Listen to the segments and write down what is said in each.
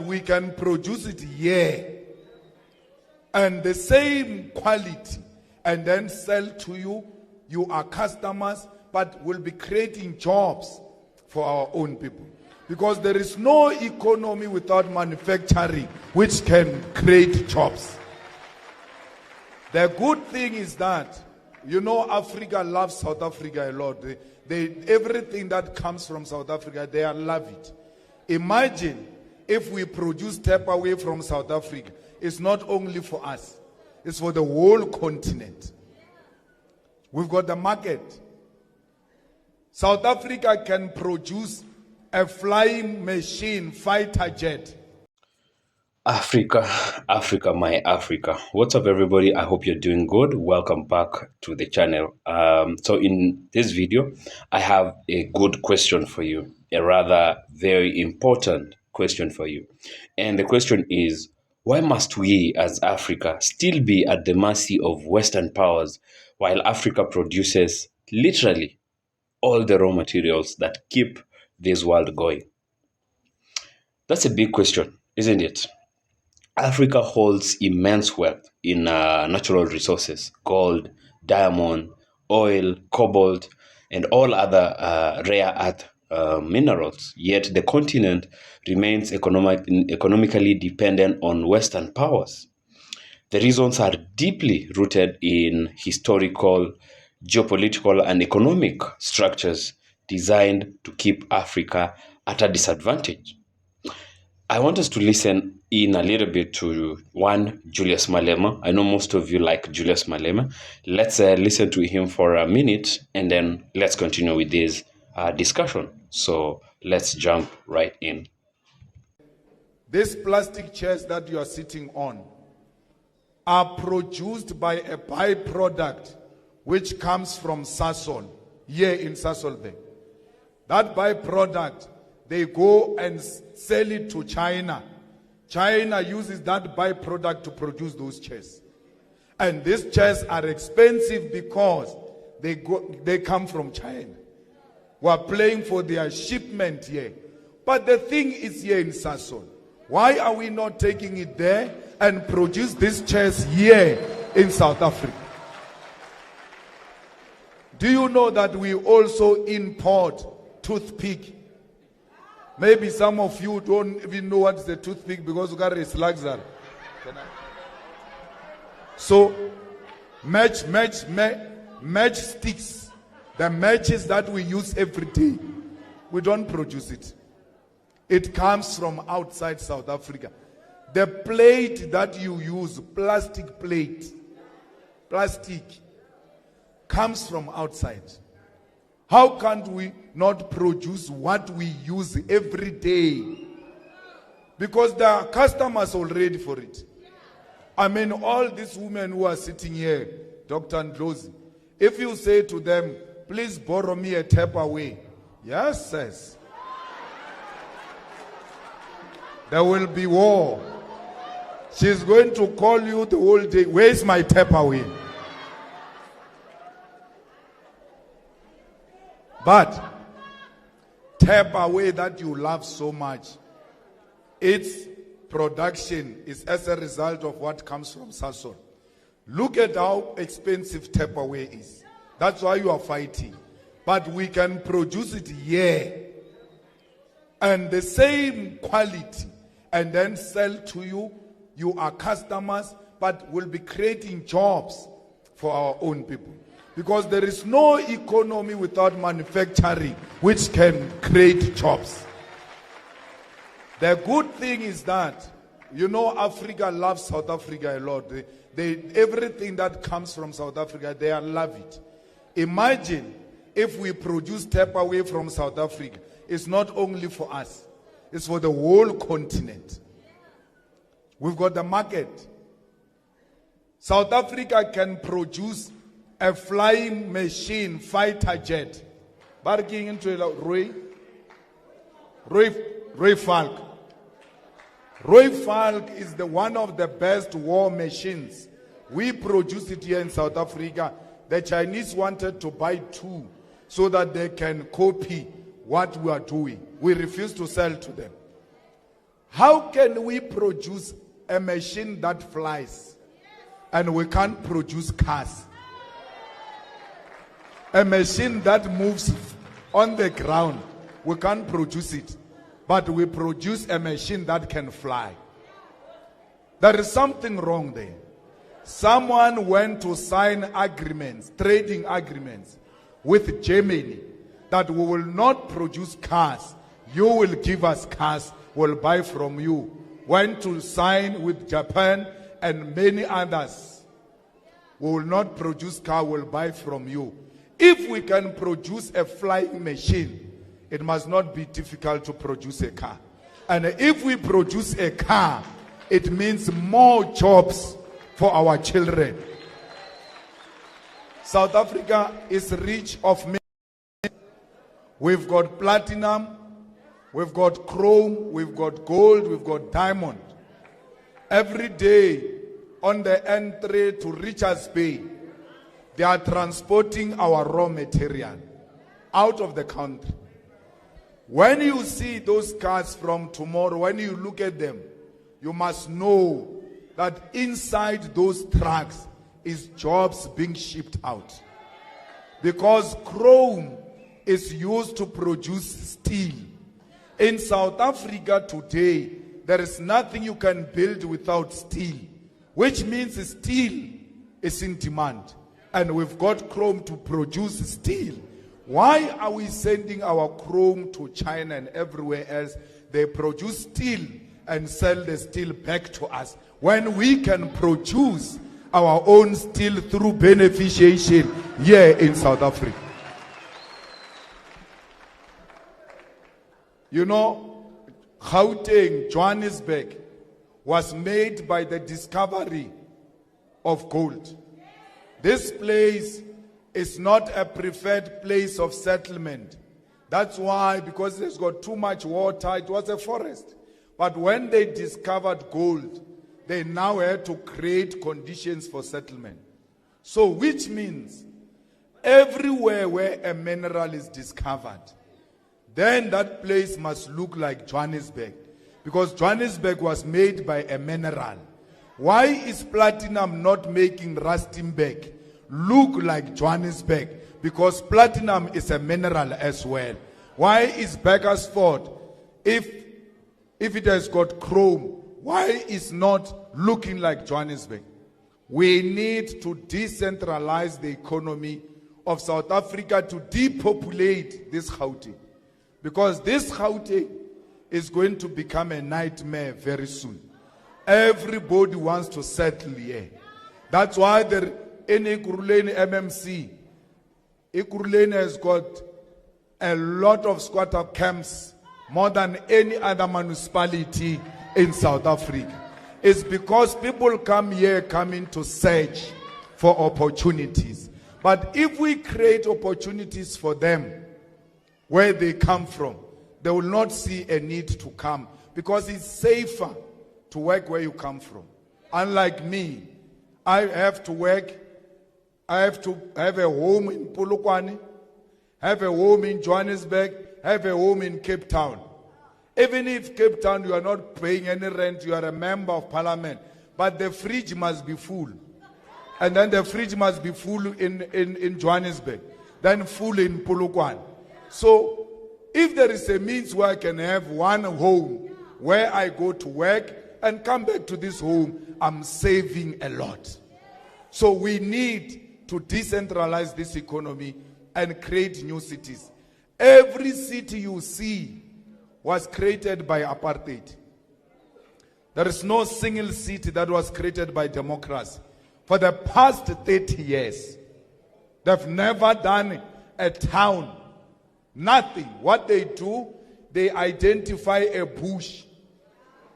We can produce it here and the same quality and then sell to you. You are customers, but we'll be creating jobs for our own people. Because there is no economy without manufacturing which can create jobs. The good thing is that, you know, Africa loves South Africa a lot. Everything that comes from South Africa, they love it. Imagine if we produce tap away from South Africa. It's not only for us, it's for the whole continent. We've got the market. South Africa can produce a flying machine fighter jet. Africa, my Africa. What's up, everybody? I hope you're doing good. Welcome back to the channel. So in this video, I have a good question for you, a rather very important question for you. And the question is, why must we as Africa still be at the mercy of Western powers while Africa produces literally all the raw materials that keep this world going? That's a big question, isn't it? Africa holds immense wealth in natural resources, gold, diamond, oil, cobalt, and all other rare earth minerals. Yet the continent remains economically dependent on Western powers. The reasons are deeply rooted in historical, geopolitical, and economic structures designed to keep Africa at a disadvantage. I want us to listen in a little bit to one Julius Malema. I know most of you like Julius Malema. Let's listen to him for a minute and then let's continue with this discussion. So let's jump right in. These plastic chairs that you are sitting on are produced by a byproduct which comes from Sasol, here in Sasol Bay. That byproduct, they go and sell it to China. China uses that byproduct to produce those chairs. And these chairs are expensive because they come from China. We are paying for their shipment here. But the thing is here in Sasol. Why are we not taking it there and produce these chairs here in South Africa? Do you know that we also import toothpick? Maybe some of you don't even know what's the toothpick because you got a slugs. So, match sticks, the matches that we use every day, we don't produce it. It comes from outside South Africa. The plate that you use, plastic plate, plastic, comes from outside. How can't we not produce what we use every day? Because there are customers already for it. I mean, all these women who are sitting here, Dr. Ndlozi, if you say to them, please borrow me a tap away, yes, sis, there will be war. She's going to call you the whole day, where's my tap away? But tap away that you love so much, its production is as a result of what comes from Sasol. Look at how expensive tap away is. That's why you are fighting. But we can produce it here and the same quality and then sell to you. You are customers, but we'll be creating jobs for our own people. Because there is no economy without manufacturing which can create jobs. The good thing is that, you know, Africa loves South Africa a lot. Everything that comes from South Africa, they love it. Imagine if we produce tap away from South Africa. It's not only for us, it's for the whole continent. We've got the market. South Africa can produce a flying machine fighter jet. Barking into Roy Falk. Roy Falk is one of the best war machines. We produce it here in South Africa. The Chinese wanted to buy 2 so that they can copy what we are doing. We refuse to sell to them. How can we produce a machine that flies and we can't produce cars? A machine that moves on the ground, we can't produce it. But we produce a machine that can fly. There is something wrong there. Someone went to sign agreements, trading agreements with Germany that we will not produce cars. You will give us cars, we'll buy from you. Went to sign with Japan and many others. We will not produce car, we'll buy from you. If we can produce a flying machine, it must not be difficult to produce a car. And if we produce a car, it means more jobs for our children. South Africa is rich of minerals. We've got platinum, we've got chrome, we've got gold, we've got diamond. Every day on the N3 to Richards Bay, they are transporting our raw material out of the country. When you see those cars from tomorrow, when you look at them, you must know that inside those trucks is jobs being shipped out. Because chrome is used to produce steel. In South Africa today, there is nothing you can build without steel, which means steel is in demand. And we've got chrome to produce steel. Why are we sending our chrome to China and everywhere else? They produce steel and sell the steel back to us, when we can produce our own steel through beneficiation here in South Africa. You know, Gauteng, Johannesburg, was made by the discovery of gold. This place is not a preferred place of settlement. That's why, because it's got too much water, it was a forest. But when they discovered gold, they now had to create conditions for settlement. So, which means everywhere where a mineral is discovered, then that place must look like Johannesburg. Because Johannesburg was made by a mineral. Why is platinum not making Rustenburg look like Johannesburg? Because platinum is a mineral as well. Why is Bakersford, if it has got chrome, why is not looking like Johannesburg? We need to decentralize the economy of South Africa to depopulate this Gauteng. Because this Gauteng is going to become a nightmare very soon. Everybody wants to settle here. That's why in Ekurhuleni MMC, Ekurhuleni has got a lot of squatter camps, more than any other municipality in South Africa. It's because people come here coming to search for opportunities. But if we create opportunities for them where they come from, they will not see a need to come, because it's safer to work where you come from. Unlike me, I have to work, I have to have a home in Polokwane, have a home in Johannesburg, have a home in Cape Town. Even if Cape Town you are not paying any rent, you are a member of parliament, but the fridge must be full. And then the fridge must be full in Johannesburg, then full in Polokwane. So if there is a means where I can have one home where I go to work and come back to this home, I'm saving a lot. So we need to decentralize this economy and create new cities. Every city you see was created by apartheid. There is no single city that was created by democracy. For the past 30 years, they've never done a town. Nothing. What they do, they identify a bush.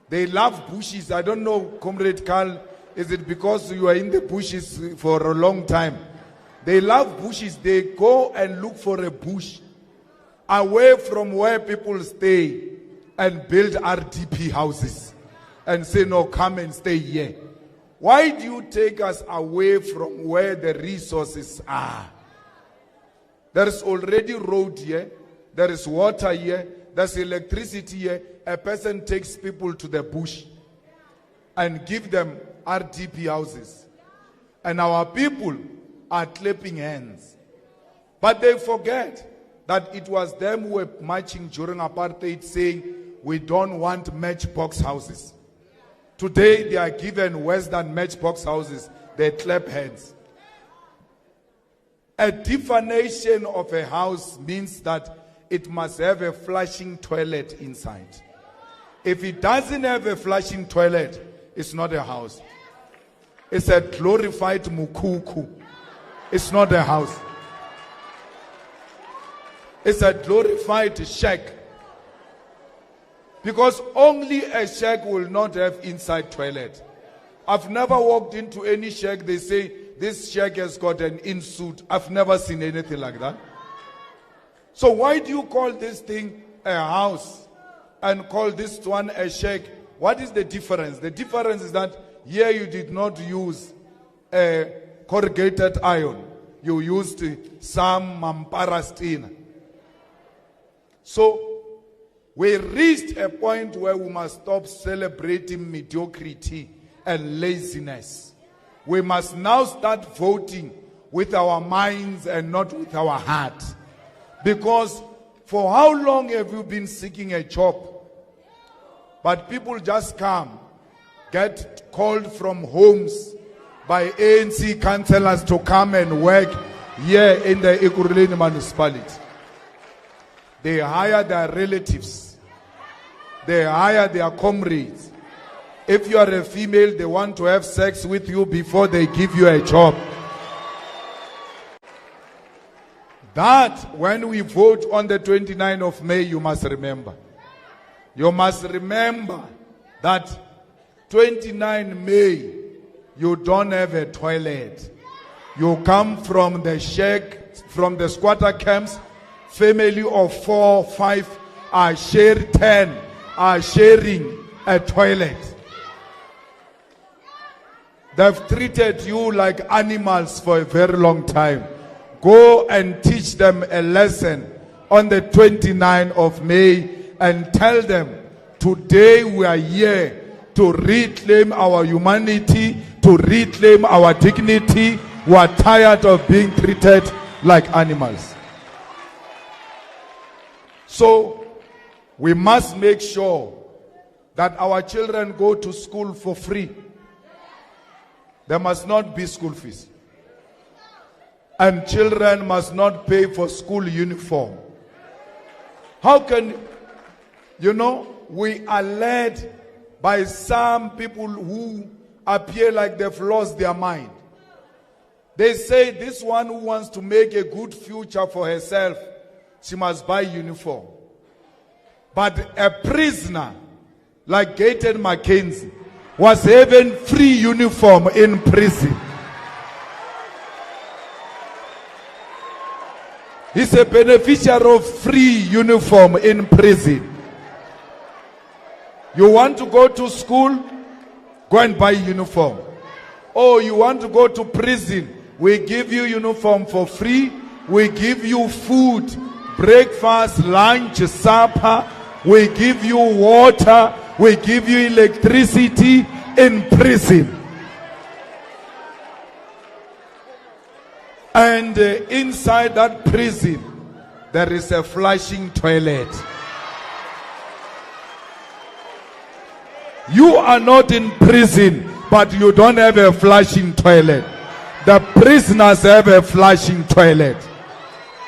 They love bushes. I don't know, Comrade Carl, is it because you are in the bushes for a long time? They love bushes. They go and look for a bush away from where people stay and build RDP houses and say, no, come and stay here. Why do you take us away from where the resources are? There is already road here, there is water here, there's electricity here, a person takes people to the bush and give them RDP houses. And our people are clapping hands. But they forget that it was them who were marching during apartheid saying, we don't want matchbox houses. Today they are given Western matchbox houses. They clap hands. A definition of a house means that it must have a flushing toilet inside. If it doesn't have a flushing toilet, it's not a house. It's a glorified mukuku. It's not a house. It's a glorified shack. Because only a shack will not have inside toilet. I've never walked into any shack, they say, this shack has got an in-suit. I've never seen anything like that. So why do you call this thing a house and call this one a shack? What is the difference? The difference is that here you did not use a corrugated iron. You used some mamparastina. So we reached a point where we must stop celebrating mediocrity and laziness. We must now start voting with our minds and not with our heart. Because for how long have you been seeking a job? But people just come, get called from homes by ANC councillors to come and work here in the Ekurhuleni municipality. They hire their relatives. They hire their comrades. If you are a female, they want to have sex with you before they give you a job. That, when we vote on the 29th of May, you must remember. You must remember that 29 May, you don't have a toilet. You come from the shack, from the squatter camps, family of 4, 5 are sharing 10, are sharing a toilet. They've treated you like animals for a very long time. Go and teach them a lesson on the 29th of May and tell them, today we are here to reclaim our humanity, to reclaim our dignity. We are tired of being treated like animals. So we must make sure that our children go to school for free. There must not be school fees. And children must not pay for school uniform. How can, we are led by some people who appear like they've lost their mind. They say this one who wants to make a good future for herself, she must buy uniform. But a prisoner like Gaten Mackenzie was having free uniform in prison. He's a beneficiary of free uniform in prison. You want to go to school? Go and buy uniform. Oh, you want to go to prison? We give you uniform for free. We give you food, breakfast, lunch, supper. We give you water. We give you electricity in prison. And inside that prison, there is a flushing toilet. You are not in prison, but you don't have a flushing toilet. The prisoners have a flushing toilet.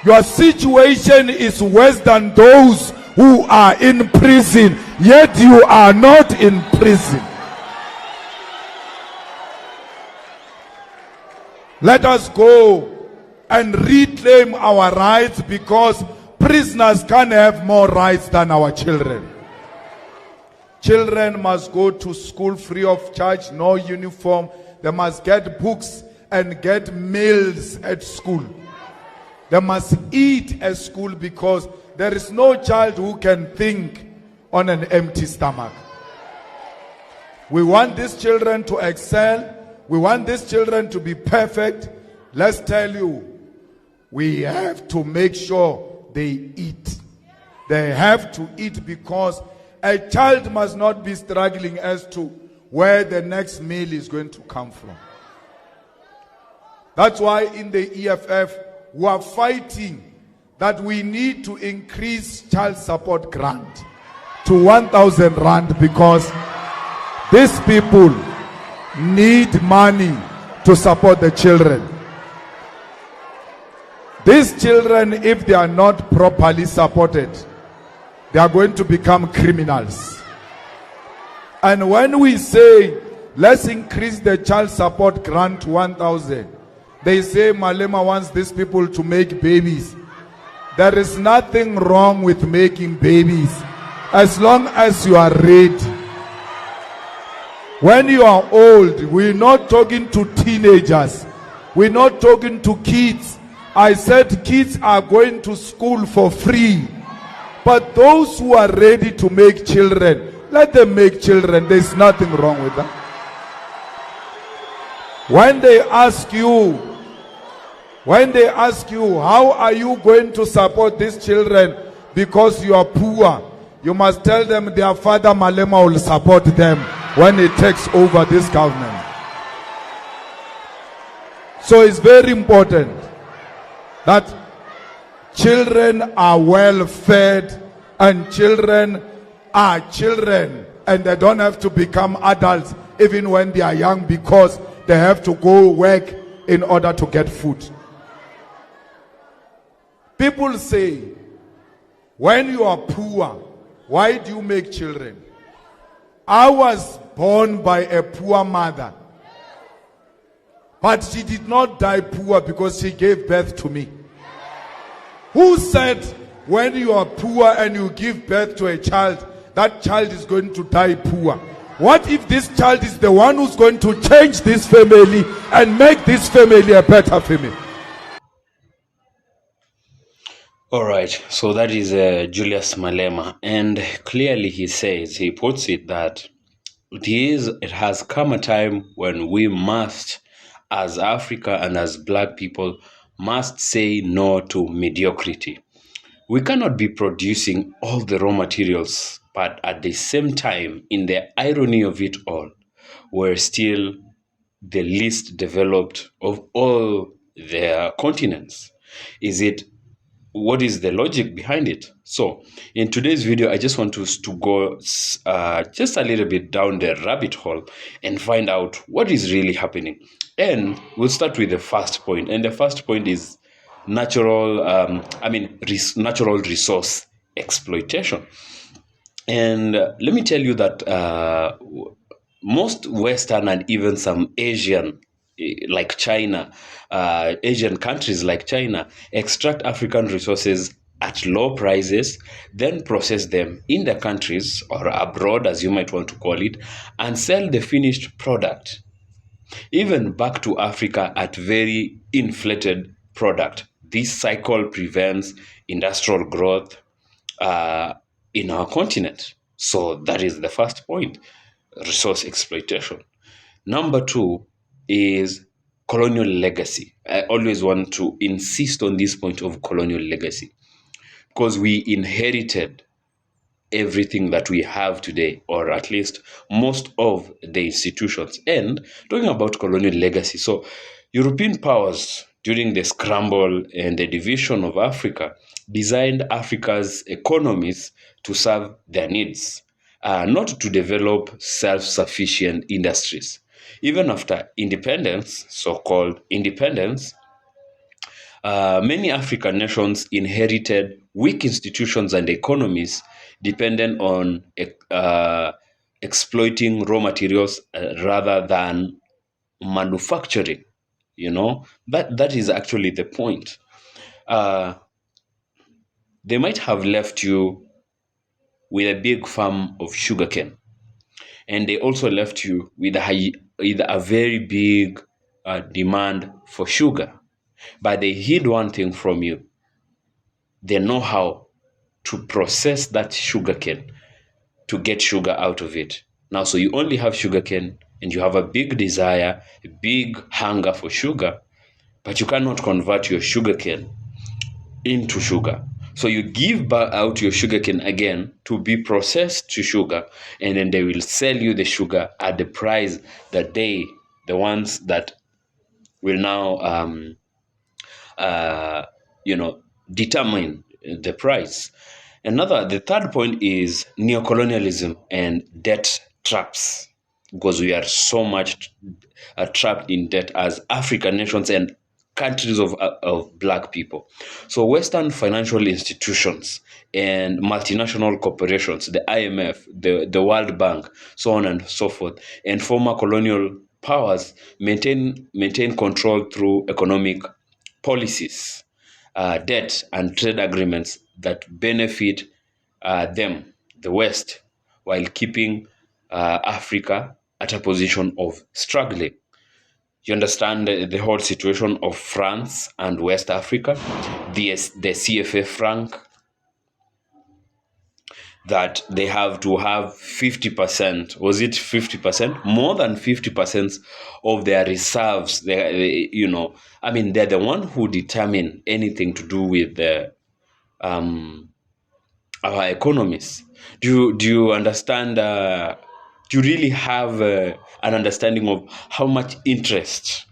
Your situation is worse than those who are in prison, yet you are not in prison. Let us go and reclaim our rights, because prisoners can't have more rights than our children. Children must go to school free of charge, no uniform. They must get books and get meals at school. They must eat at school, because there is no child who can think on an empty stomach. We want these children to excel. We want these children to be perfect. Let's tell you, we have to make sure they eat. They have to eat because a child must not be struggling as to where the next meal is going to come from. That's why in the EFF we are fighting that we need to increase child support grant to 1,000 rand because these people need money to support the children. These children, if they are not properly supported, they are going to become criminals. And when we say, let's increase the child support grant to 1,000, they say Malema wants these people to make babies. There is nothing wrong with making babies as long as you are ready. When you are old, we're not talking to teenagers. We're not talking to kids. I said kids are going to school for free. But those who are ready to make children, let them make children. There's nothing wrong with that. When they ask you, how are you going to support these children because you are poor, you must tell them their father Malema will support them when he takes over this government. So it's very important that children are well fed and children are children and they don't have to become adults even when they are young because they have to go work in order to get food. People say, when you are poor, why do you make children? I was born by a poor mother, but she did not die poor because she gave birth to me. Who said when you are poor and you give birth to a child, that child is going to die poor? What if this child is the one who's going to change this family and make this family a better family? All right, so that is Julius Malema, and clearly he puts it that it has come a time when we must, as Africa and as black people, must say no to mediocrity. We cannot be producing all the raw materials, but at the same time, in the irony of it all, we're still the least developed of all the continents. What is the logic behind it? So in today's video, I just want us to go just a little bit down the rabbit hole and find out what is really happening. And we'll start with the first point. And the first point is natural resource exploitation. And let me tell you that most Western and even some Asian, like China, Asian countries like China, extract African resources at low prices, then process them in the countries or abroad, as you might want to call it, and sell the finished product, even back to Africa at very inflated product. This cycle prevents industrial growth in our continent. So that is the first point, resource exploitation. Number two is colonial legacy. I always want to insist on this point of colonial legacy because we inherited everything that we have today, or at least most of the institutions. And talking about colonial legacy, so European powers during the scramble and the division of Africa designed Africa's economies to serve their needs, not to develop self-sufficient industries. Even after independence, so-called independence, many African nations inherited weak institutions and economies dependent on exploiting raw materials rather than manufacturing. That is actually the point. They might have left you with a big farm of sugarcane, and they also left you with a very big demand for sugar. But they hid one thing from you: they know how to process that sugarcane to get sugar out of it. Now, so you only have sugarcane and you have a big desire, a big hunger for sugar, but you cannot convert your sugarcane into sugar. So you give back out your sugarcane again to be processed to sugar, and then they will sell you the sugar at the price that the ones that will now, uh, you know, determine the price. The third point is neocolonialism and debt traps, because we are so much trapped in debt as African nations and countries of black people. So Western financial institutions and multinational corporations, the IMF, the World Bank, so on and so forth, and former colonial powers maintain control through economic policies, debt, and trade agreements that benefit them, the West, while keeping Africa at a position of struggling. You understand the whole situation of France and West Africa, the CFA franc, that they have to have 50%, was it 50%? More than 50% of their reserves. They're the one who determine anything to do with our economies. Do you understand? Do you really have an understanding of how much interest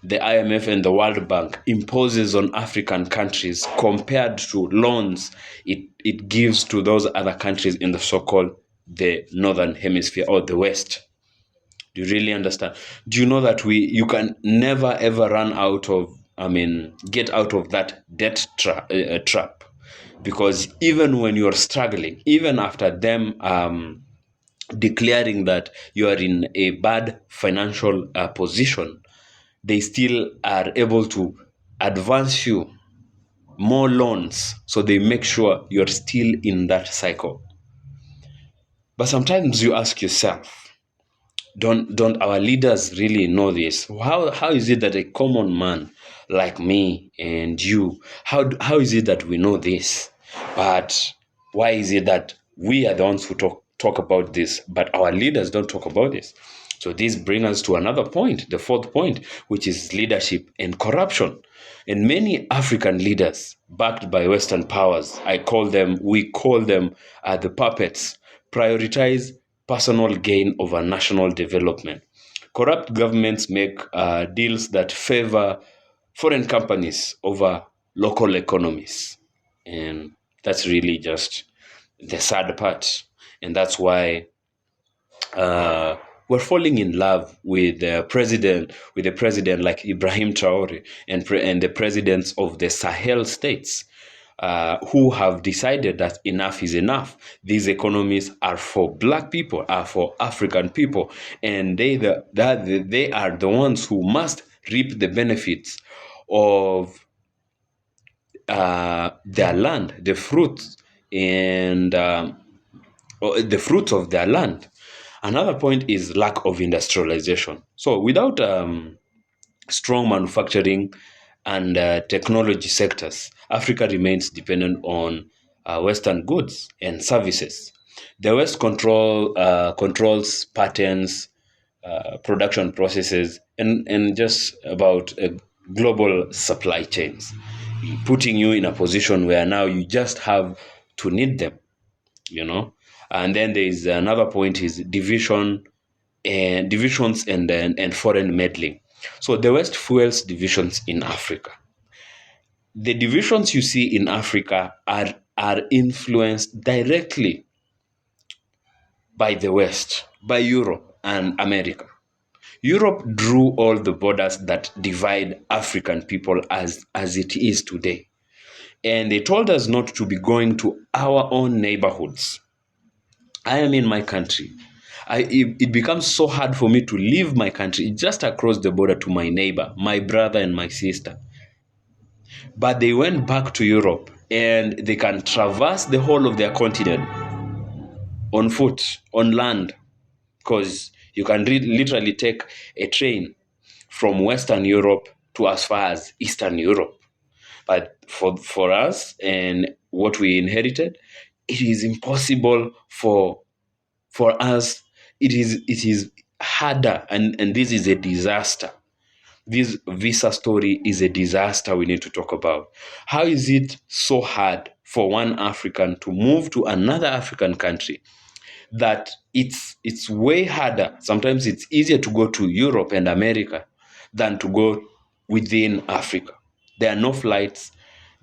the IMF and the World Bank imposes on African countries compared to loans it gives to those other countries in the so-called the Northern Hemisphere or the West? Do you really understand? Do you know that you can never ever run out of, get out of that debt trap? Because even when you're struggling, even after them declaring that you are in a bad financial position, they still are able to advance you more loans, so they make sure you're still in that cycle. But sometimes you ask yourself, don't our leaders really know this? How is it that a common man like me and you, how is it that we know this? But why is it that we are the ones who talk about this, but our leaders don't talk about this? So this brings us to another point, the fourth point, which is leadership and corruption. And many African leaders, backed by Western powers, we call them the puppets, prioritize personal gain over national development. Corrupt governments make deals that favor foreign companies over local economies. And that's really just the sad part. And that's why we're falling in love with the president like Ibrahim Traore and the presidents of the Sahel states, who have decided that enough is enough. These economies are for black people, are for African people, and they are the ones who must reap the benefits of their land, the fruits, and the fruits of their land. Another point is lack of industrialization. So without strong manufacturing and technology sectors, Africa remains dependent on Western goods and services. The West controls patents, production processes, and just about global supply chains, putting you in a position where now you just have to need them, you know. And then there is another point is divisions and foreign meddling. So the West fuels divisions in Africa. The divisions you see in Africa are influenced directly by the West, by Europe and America. Europe drew all the borders that divide African people as it is today. And they told us not to be going to our own neighborhoods. I am in my country. It becomes so hard for me to leave my country just across the border to my neighbor, my brother and my sister. But they went back to Europe and they can traverse the whole of their continent on foot, on land, because you can literally take a train from Western Europe to as far as Eastern Europe. But for us and what we inherited, it is impossible for us. It is harder, and this is a disaster. This visa story is a disaster we need to talk about. How is it so hard for one African to move to another African country, that it's way harder. Sometimes it's easier to go to Europe and America than to go within Africa. There are no flights.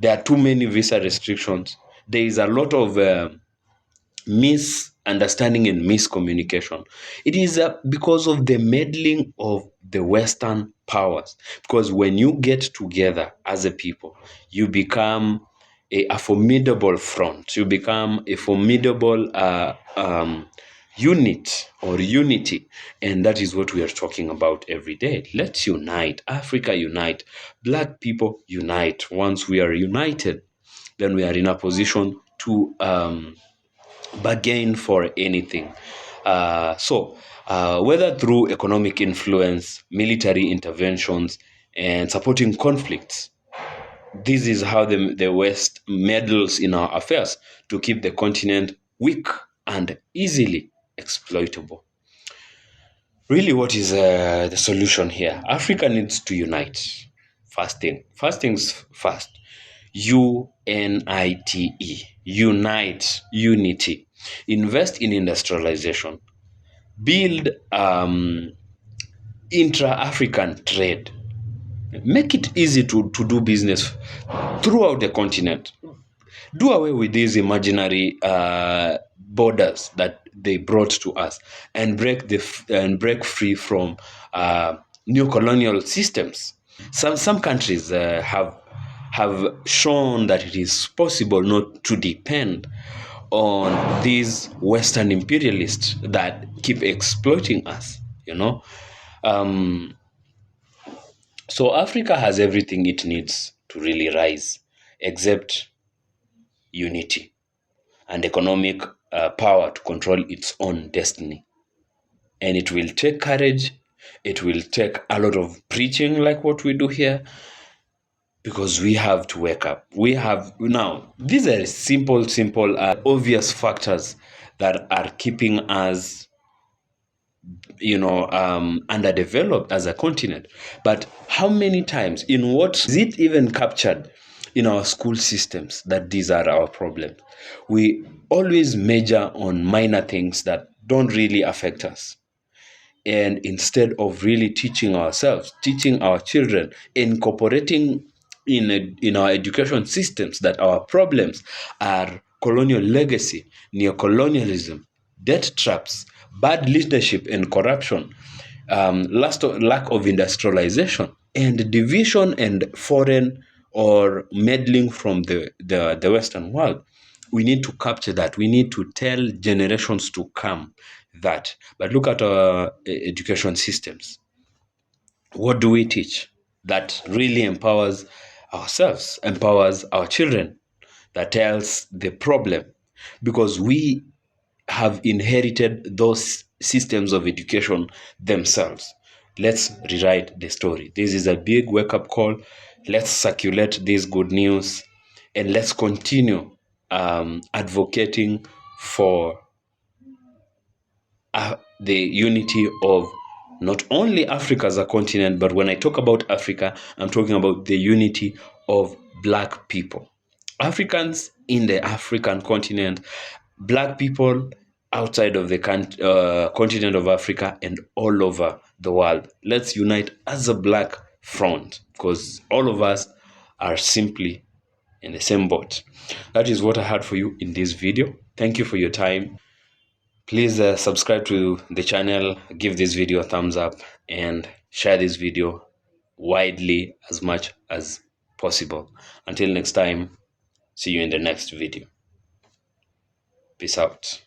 There are too many visa restrictions. There is a lot of misunderstanding and miscommunication. It is because of the meddling of the Western powers. Because when you get together as a people, you become a formidable front. You become a formidable unit or unity. And that is what we are talking about every day. Let's unite. Africa unite. Black people unite. Once we are united, then we are in a position to bargain for anything. Whether through economic influence, military interventions, and supporting conflicts, this is how the West meddles in our affairs to keep the continent weak and easily exploitable. Really, what is the solution here? Africa needs to unite. First things first. UNITE. Unite, unity. Invest in industrialization. Build intra-African trade. Make it easy to do business throughout the continent. Do away with these imaginary borders that they brought to us, and break free from neocolonial systems. Some countries have shown that it is possible not to depend on these Western imperialists that keep exploiting us. So Africa has everything it needs to really rise, except unity and economic power to control its own destiny. And it will take courage. It will take a lot of preaching, like what we do here, because we have to wake up. These are simple, obvious factors that are keeping us, underdeveloped as a continent. But how many times, in what is it even captured in our school systems that these are our problems? We always major on minor things that don't really affect us. And instead of really teaching ourselves, teaching our children, incorporating in our education systems that our problems are colonial legacy, neocolonialism, debt traps, bad leadership and corruption, lack of industrialization, and division and foreign or meddling from the Western world. We need to capture that. We need to tell generations to come that. But look at our education systems. What do we teach that really empowers ourselves, empowers our children, that tells the problem? Because we have inherited those systems of education themselves. Let's rewrite the story. This is a big wake-up call. Let's circulate this good news, and let's continue advocating for the unity of not only Africa as a continent, but when I talk about Africa, I'm talking about the unity of Black people. Africans in the African continent, Black people outside of the continent of Africa, and all over the world. Let's unite as a Black front, because all of us are simply in the same boat. That is what I had for you in this video. Thank you for your time. Please subscribe to the channel, give this video a thumbs up, and share this video widely as much as possible. Until next time, see you in the next video. Peace out.